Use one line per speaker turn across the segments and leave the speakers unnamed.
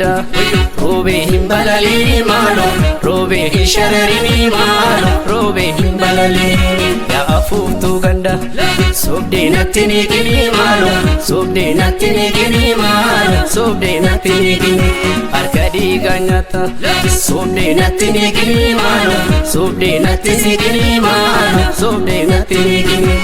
bada robe himbalali malo robe hisharari malo robe himbalali ya afuftu ganda sobde natini gini malo sobde natini gini malo sobde natini gini arkadi ganyata sobde natini gini malo sobde natini gini malo sobde natini gini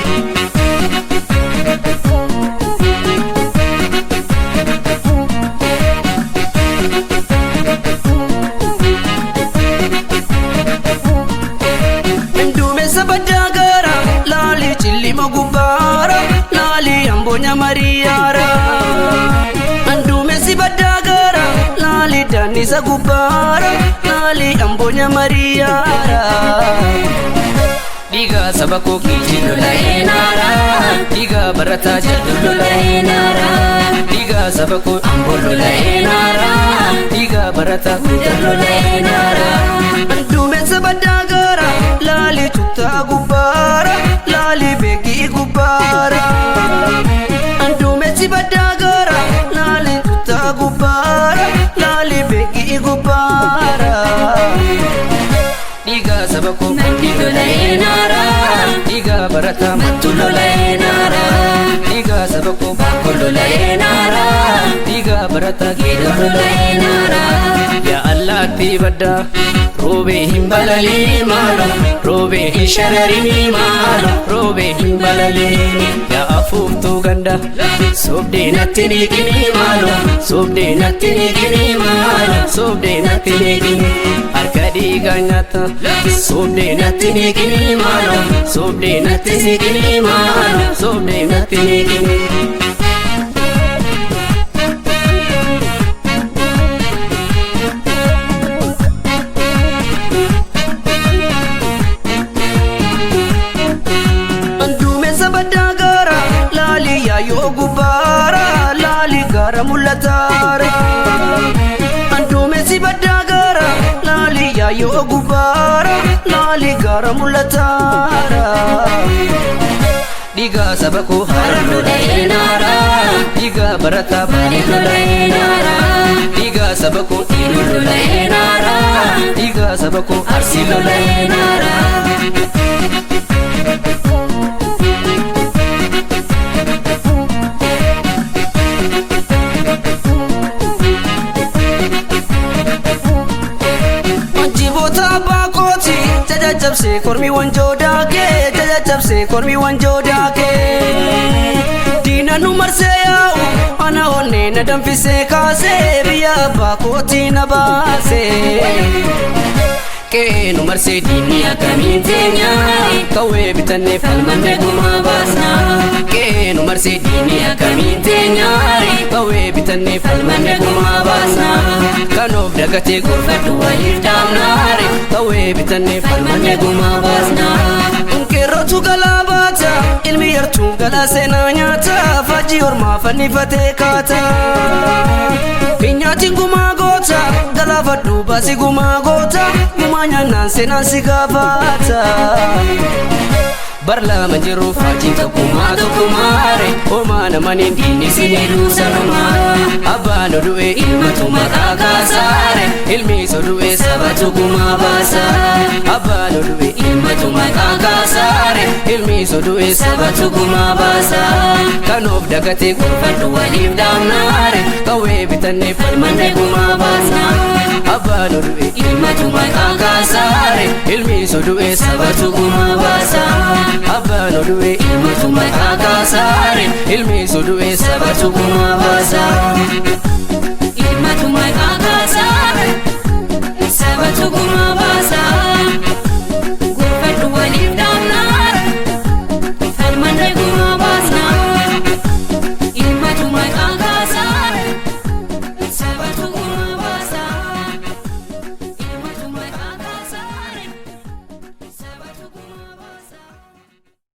lali chilli magubara lali ambonya mariara andume sibadagara lali danisa gubara lali ambonya mariara diga sabako kijilo lainara diga barata jadulu lainara diga sabako ambolo lainara diga barata jadulu lainara andume sibadagara lali chutta gubara lali begi gubara andume sibadagara lali chutta gubara lali begi gubara diga sabako mandilo lainara diga barata mattulo lainara diga sabako bakolo lainara diga barata gidolo lainara ya Allah tibada robe himbalali malo robe hisharari malo robe himbalali ya afuftu ganda sobde natini gini malo sobde natini gini malo sobde natini gini arkadi ganyata sobde natini gini malo sobde natini gini malo sobde natini gini yo gubara lali gara mulatara andume sibadagara lali ya yo gubara lali gara mulatara diga sabako haralo lainara diga barata balilo lainara diga sabako ilulo lainara diga sabako arsilo lainara jabse kormi wanjo dake jabse kormi wanjo dake dina numar se yau ana onne na damfise kase biya bakoti na base ke numar se diniya kamin tenya kawe bitane falmande guma basna ke numar se diniya kamin tenya kawe bitane falmande guma basna kanof dagate gurfatu wajir damnare kawe bitane falmande guma basna kerotu galabata ilmi yartu gala sena nyata faji orma fani fate kata pinyati guma gota galafatu basi guma gota mumanya nanse nansi gavata barla manjiru faji ta kumare o mana manin dini siniru sanama abano duwe ilmatu mataka sare ilmi so duwe sabatu kuma basa abano duwe ilmatu mataka sare ilmi so duwe sabatu kuma basa kanof dagate kurfatu walif damnare kawe bitane falmane kuma basa abano duwe ilmatu mataka sare ilmi so duwe sabatu kuma basa abano duwe ilmatu mataka sare ilmi so duwe sabatu kuma basa